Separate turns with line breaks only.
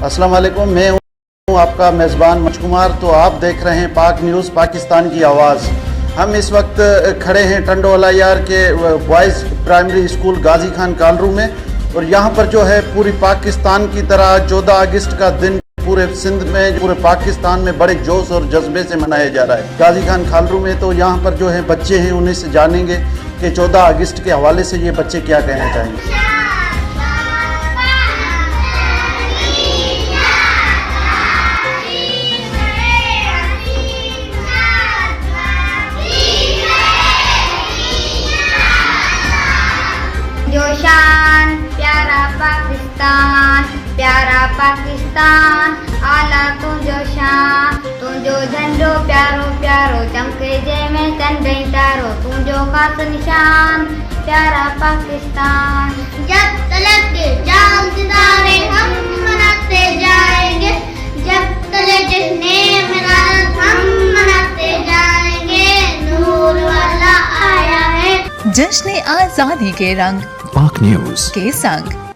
अस्सलाम वालेकुम, मैं हूँ आपका मेज़बान मंच कुमार। तो आप देख रहे हैं पाक न्यूज़, पाकिस्तान की आवाज़। हम इस वक्त खड़े हैं टंडोला यार के boys primary school Ghazi Khan कालरू में, और यहाँ पर जो है पूरी पाकिस्तान की तरह 14 अगस्त का दिन पूरे सिंध में, पूरे पाकिस्तान में बड़े जोश और जज्बे से मनाया जा रहा है गाजी खान कालरू में। तो यहाँ पर जो है बच्चे हैं, उन्हीं से जानेंगे कि 14 अगस्त के हवाले से ये बच्चे क्या कहना चाहेंगे।
जोशान प्यारा पाकिस्तान आला तुझो शान, तुझो झंडो प्यारो प्यारो चमके जय में चंदई तारो, तुझो खास निशान प्यारा पाकिस्तान। जब तलक के चांद सितारे हम मनाते जाएंगे, जब तलक जिसने मिलाद हम मनाते जाएंगे, नूर वाला आया है।
जश्न आजादी के रंग
पाक न्यूज़
के संग।